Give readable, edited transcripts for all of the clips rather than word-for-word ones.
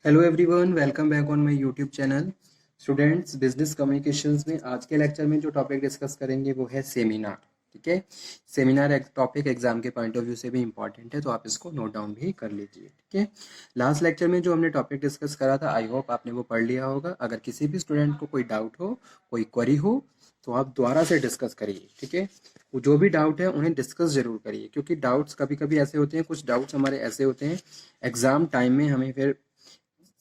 Hello everyone, welcome back on my YouTube channel. Students, business communications में आज के lecture में जो टॉपिक डिस्कस करेंगे वो है सेमिनार। ठीक है, सेमिनार एक टॉपिक एग्जाम के पॉइंट ऑफ व्यू से भी इंपॉर्टेंट है, तो आप इसको नोट डाउन भी कर लीजिए। ठीक है, लास्ट लेक्चर में जो हमने टॉपिक डिस्कस करा था, आई होप आपने वो पढ़ लिया होगा। अगर किसी भी स्टूडेंट को कोई डाउट हो, कोई क्वेरी हो, तो आप दोबारा से डिस्कस करिए। ठीक है, वो जो भी डाउट है उन्हें डिस्कस जरूर करिए, क्योंकि डाउट्स कभी कभी ऐसे होते हैं, कुछ डाउट्स हमारे ऐसे होते हैं एग्जाम टाइम में हमें फिर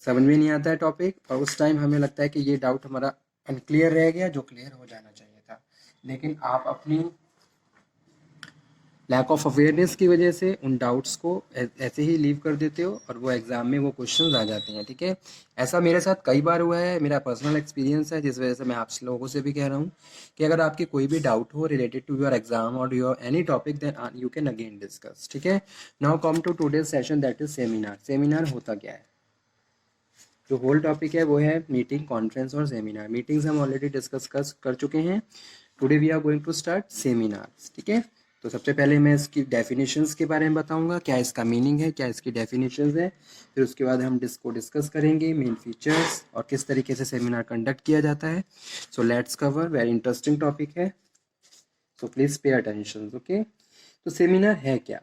समझ में नहीं आता है टॉपिक, और उस टाइम हमें लगता है कि ये डाउट हमारा अनक्लियर रह गया जो क्लियर हो जाना चाहिए था, लेकिन आप अपनी लैक ऑफ अवेयरनेस की वजह से उन डाउट्स को ऐसे ही लीव कर देते हो और वो एग्जाम में वो क्वेश्चंस आ जाते हैं। ठीक है, ऐसा मेरे साथ कई बार हुआ है, मेरा पर्सनल एक्सपीरियंस है, जिस वजह से मैं आप लोगों से भी कह रहा हूँ कि अगर आपकी कोई भी डाउट हो रिलेटेड टू योर एग्जाम और your any topic, then you can again discuss. ठीक है, now come to today's session, that is seminar. Seminar होता क्या है? जो होल टॉपिक है वो है मीटिंग, कॉन्फ्रेंस और सेमिनार। मीटिंग्स हम ऑलरेडी डिस्कस कर चुके हैं। Today we are going to start seminars. ठीक है, तो सबसे पहले मैं इसकी डेफिनेशंस के बारे में बताऊंगा, क्या इसका मीनिंग है, क्या इसकी डेफिनेशंस है। फिर उसके बाद हम इसको डिस्कस करेंगे, मेन फीचर्स और किस तरीके से सेमिनार कंडक्ट किया जाता है। So let's cover, very interesting topic है, so please pay attention. Okay, तो सेमिनार है क्या?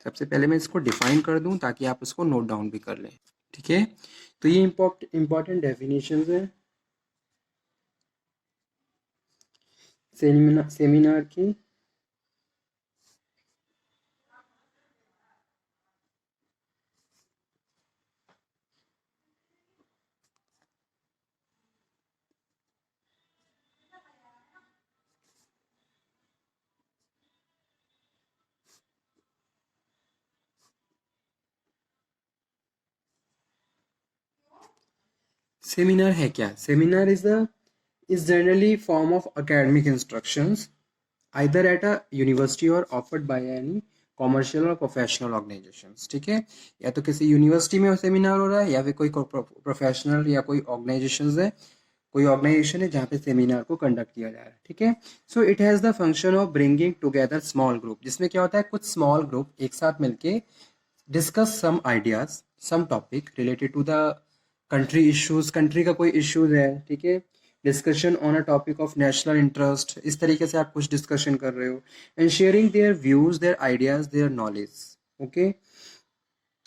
सबसे पहले मैं इसको डिफाइन कर दूं ताकि आप इसको नोट डाउन भी कर लें। ठीक है, तो ये इंपॉर्टेंट डेफिनेशंस है सेमिनार की। सेमिनार है क्या? Seminar is generally form of academic instructions either at a university or offered by any commercial और प्रोफेशनल ऑर्गेनाइजेशंस। ठीक है, या तो किसी यूनिवर्सिटी में सेमिनार हो रहा है या फिर कोई प्रोफेशनल या कोई ऑर्गेनाइजेशंस है, कोई ऑर्गेनाइजेशन है जहाँ पे सेमिनार को कंडक्ट किया जा रहा है। ठीक है, so it has the function of bringing together small group, जिसमें क्या होता है, कुछ स्मॉल ग्रुप एक साथ मिलके discuss some ideas, some topic related to the country issues, country का कोई इश्यूज है। ठीक है, discussion on a topic of national interest, इस तरीके से आप कुछ डिस्कशन कर रहे हो, and sharing their views, their ideas, their knowledge. Okay,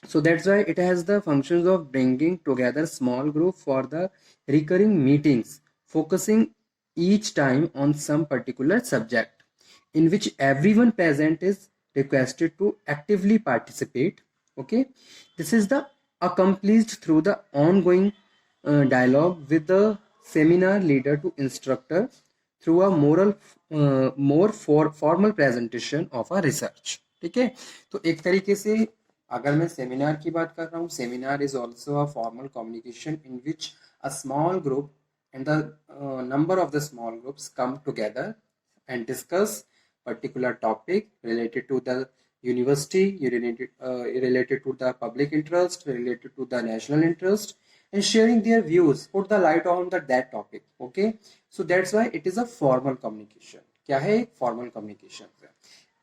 so that's why it has the functions of bringing together small group for the recurring meetings, focusing each time on some particular subject in which everyone present is requested to actively participate. Okay, this is the accomplished through the ongoing dialogue with the seminar leader to instructor through a formal presentation of a research. ठीक है, तो एक तरीके से अगर मैं seminar की बात कर रहा हूँ, seminar is also a formal communication in which a small group and the number of the small groups come together and discuss particular topic related to the university, related to the public interest, related to the national interest, and sharing their views, put the light on that topic. Okay, so that's why it is a formal communication. क्या है? एक formal communication है,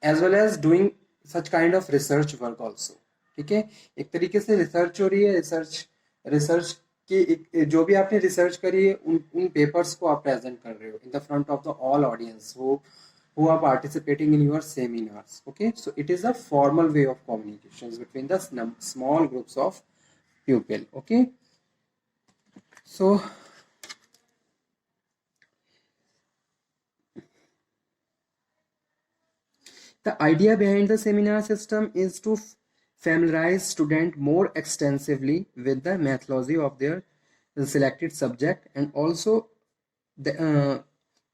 as well as doing such kind of research work also. ठीक है, एक तरीके से research हो रही है, रिसर्च कि जो भी आपने रिसर्च करी है उन पेपर्स को आप प्रेजेंट कर रहे हो in the front of the all audience who are participating in your seminars. Okay, so it is a formal way of communications between the small groups of people. Okay, so the idea behind the seminar system is to familiarize student more extensively with the methodology of their selected subject, and also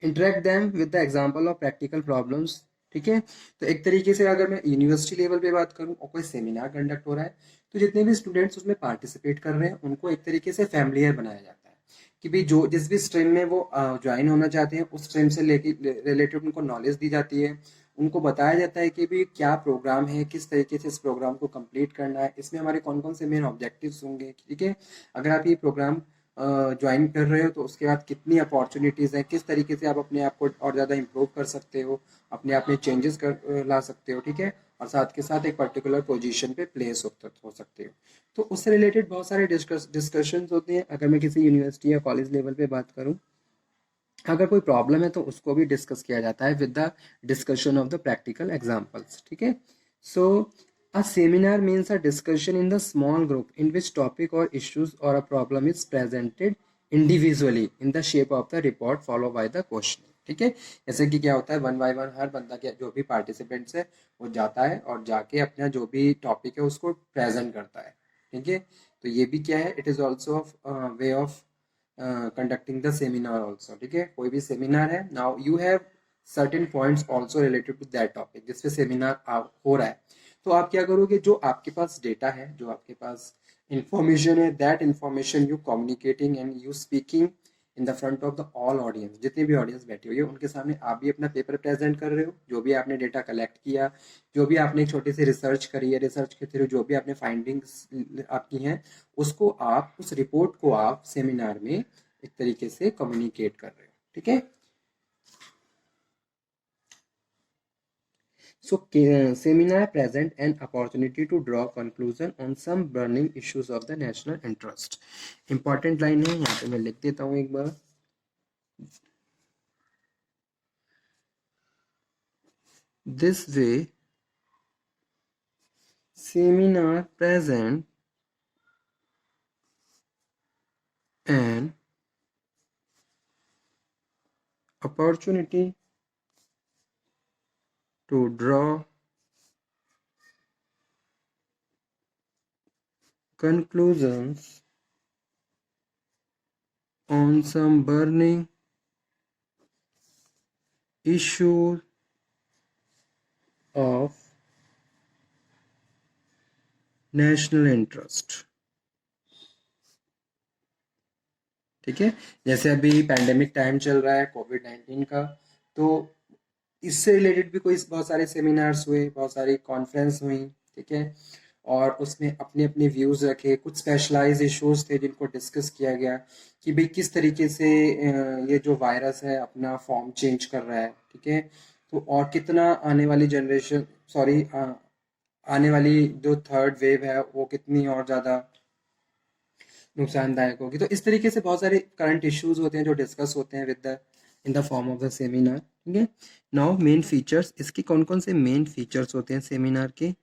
interact them with the example of practical problems. ठीक है, तो एक तरीके से अगर मैं university level पे बात करूं और कोई सेमिनार कंडक्ट हो रहा है, तो जितने भी स्टूडेंट्स उसमें पार्टिसिपेट कर रहे हैं उनको एक तरीके से फैमिलियर बनाया जाता है कि भाई जो जिस भी स्ट्रीम में वो ज्वाइन होना चाहते हैं उस स्ट्रीम से लेके रिलेटेड उनको नॉलेज दी जाती है, उनको बताया जाता है कि भी क्या प्रोग्राम है, किस तरीके से इस प्रोग्राम को कंप्लीट करना है, इसमें हमारे कौन कौन से मेन ऑब्जेक्टिव्स होंगे। ठीक है, अगर आप ये प्रोग्राम ज्वाइन कर रहे हो तो उसके बाद कितनी अपॉर्चुनिटीज़ हैं, किस तरीके से आप अपने आप को और ज़्यादा इम्प्रूव कर सकते हो, अपने आप में चेंजेस कर ला सकते हो। ठीक है, और साथ के साथ एक पर्टिकुलर पोजीशन पे प्लेस हो सकते हो। तो उससे रिलेटेड बहुत सारे डिस्कशंस होते हैं। अगर मैं किसी यूनिवर्सिटी या कॉलेज लेवल पे बात करूँ, अगर कोई प्रॉब्लम है तो उसको भी डिस्कस किया जाता है with the discussion of the practical examples, ठीक है। So a seminar means a discussion in the small group in which topic और इश्यूज और a problem is presented individually in the shape of the report follow by the question, ठीक है। जैसे कि क्या होता है, वन बाय वन हर बंदा के जो भी पार्टिसिपेंट्स है वो जाता है और जाके अपना जो भी टॉपिक है उसको प्रेजेंट करता है, ठीक है। तो ये भी क्या है, it is also way of conducting the seminar also, ठीक है। कोई भी सेमिनार है, now you have certain points also related to that topic जिसपे सेमिनार हो रहा है। तो आप क्या करोगे, जो आपके पास डेटा है, जो आपके पास इंफॉर्मेशन है, that information you communicating and you speaking in the front of the all audience, जितनी भी ऑडियंस बैठी हुई है उनके सामने आप भी अपना पेपर प्रेजेंट कर रहे हो, जो भी आपने डेटा कलेक्ट किया, जो भी आपने एक छोटी सी रिसर्च करी है, रिसर्च के थ्रू जो भी आपने फाइंडिंग्स आपकी हैं, उसको आप, उस रिपोर्ट को आप सेमिनार में एक तरीके से कम्युनिकेट कर रहे हो, ठीक है। So, seminar present an opportunity to draw conclusion on some burning issues of the national interest. Important line है, यहाँ पे मैं लिख देता हूँ एक बार। This way, seminar present an opportunity to draw conclusions on some burning issues of national interest, ठीक है। जैसे अभी पैंडेमिक टाइम चल रहा है कोविड-19 का, तो इससे रिलेटेड भी कोई बहुत सारे सेमिनार्स हुए, बहुत सारी कॉन्फ्रेंस हुई, ठीक है। और उसमें अपने अपने व्यूज़ रखे, कुछ स्पेशलाइज इश्यूज थे जिनको डिस्कस किया गया कि भाई किस तरीके से ये जो वायरस है अपना फॉर्म चेंज कर रहा है, ठीक है। तो और कितना आने वाली जनरेशन, सॉरी, आने वाली जो थर्ड वेव है वो कितनी और ज़्यादा नुकसानदायक होगी। तो इस तरीके से बहुत सारे करंट इश्यूज होते हैं जो डिस्कस होते हैं with the in the form of the seminar, ठीक है। नाउ मेन फीचर्स, इसके कौन कौन से मेन फीचर्स होते हैं सेमिनार के।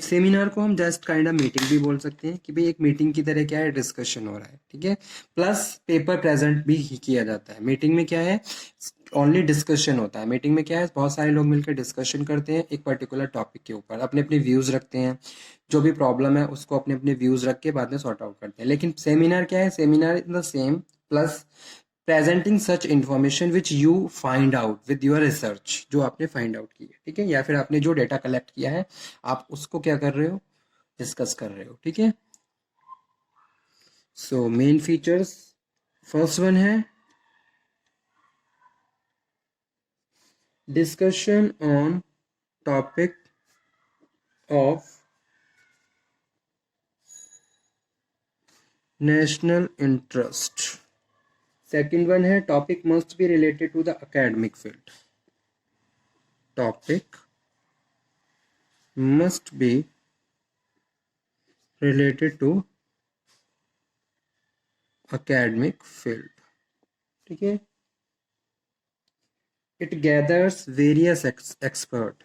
सेमिनार को हम जस्ट काइंड ऑफ मीटिंग भी बोल सकते हैं कि भाई एक मीटिंग की तरह क्या है, डिस्कशन हो रहा है, ठीक है। प्लस पेपर प्रेजेंट भी किया जाता है। मीटिंग में क्या है, ओनली डिस्कशन होता है। मीटिंग में क्या है, बहुत सारे लोग मिलकर डिस्कशन करते हैं एक पर्टिकुलर टॉपिक के ऊपर, अपने अपने व्यूज रखते हैं, जो भी प्रॉब्लम है उसको अपने अपने व्यूज रख के बाद में सॉर्ट आउट करते हैं। लेकिन सेमिनार क्या है, seminar in the same plus presenting such information which you find out with your research, जो आपने फाइंड आउट की है, ठीक है, या फिर आपने जो डेटा कलेक्ट किया है आप उसको क्या कर रहे हो, डिस्कस कर रहे हो, ठीक है। So main features, first one है discussion on topic of national interest. Second one है topic must be related to the academic field. Topic must be related to academic field, ठीक है। It gathers various expert,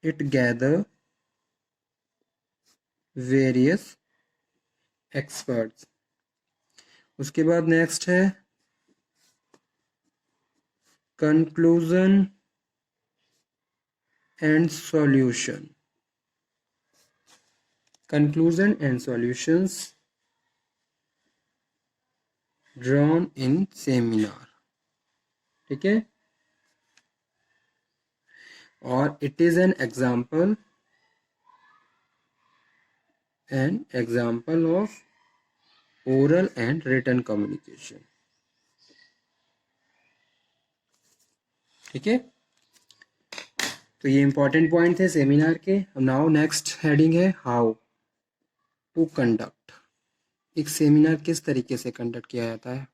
it gather various experts. उसके बाद next है conclusion and solution, conclusion and solutions drawn in seminar, ठीक है। और it is an example of oral and written communication, ठीक है। तो ये इंपॉर्टेंट पॉइंट थे सेमिनार के। नाउ नेक्स्ट हेडिंग है हाउ टू कंडक्ट। एक सेमिनार किस तरीके से कंडक्ट किया जाता है।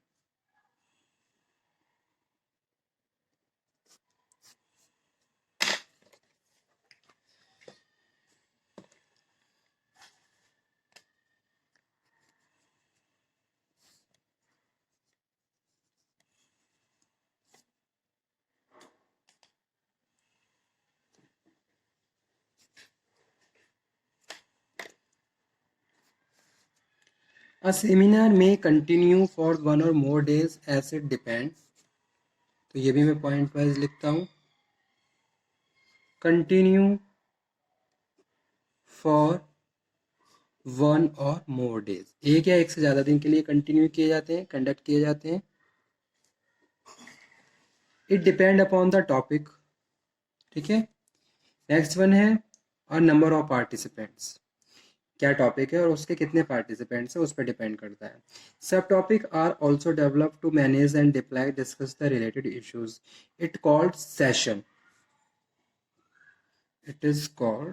A seminar may continue for 1 or more days as it depends. तो ये भी मैं पॉइंट वाइज लिखता हूँ. Continue for 1 or more days. एक या एक से ज़्यादा दिन के लिए कंटिन्यू किए जाते हैं, कंडक्ट किए जाते हैं. It depend upon the topic. ठीक है. नेक्स्ट वन है और नंबर ऑफ पार्टिसिपेंट्स. क्या टॉपिक है और उसके कितने पार्टिसिपेंट्स है उस पर डिपेंड करता है. Subtopic are also develop to manage and deploy discuss the related issues. It called session. It is called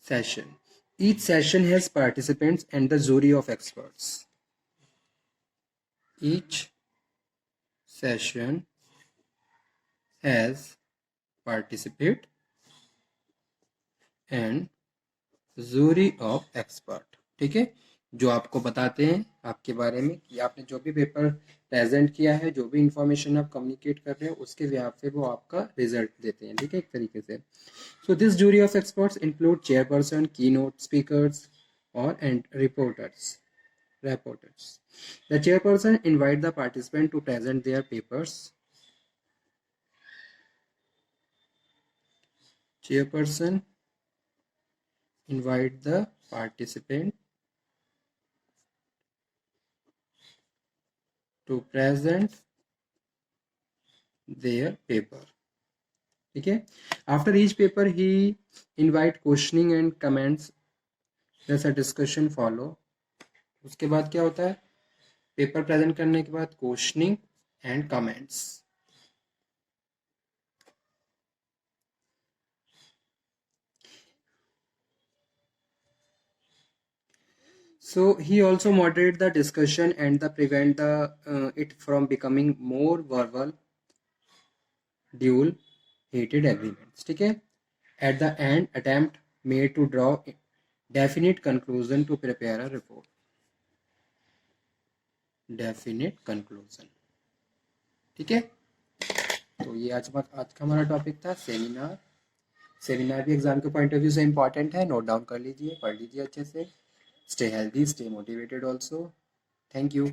session. Each session has participants and the jury of experts. Each session has participant and jury of expert. ठीक है. जो आपको बताते हैं आपके बारे में कि आपने जो भी पेपर प्रेजेंट किया है, जो भी इंफॉर्मेशन आप कम्युनिकेट कर रहे हैं उसके व्याप से वो आपका रिजल्ट देते हैं. ठीक है, एक तरीके से. So this jury of experts include chairperson, keynote speakers, and reporters. The chairperson invite the participant to present their papers. Chairperson invite the participant to present their paper. ठीक है. After each paper he invite questioning and comments. There's a discussion follow. उसके बाद क्या होता है, paper present करने के बाद questioning and comments. So he also moderate the discussion and the prevent the it from becoming more verbal dual heated agreements. ठीक है. At the end attempt made to draw definite conclusion to prepare a report. Definite conclusion. ठीक है. तो ये आज का हमारा topic था सेमिनार. सेमिनार भी एग्जाम के पॉइंट ऑफ व्यू से इंपॉर्टेंट है. नोट डाउन कर लीजिए, पढ़ लीजिए अच्छे से. Stay healthy, stay motivated also. Thank you.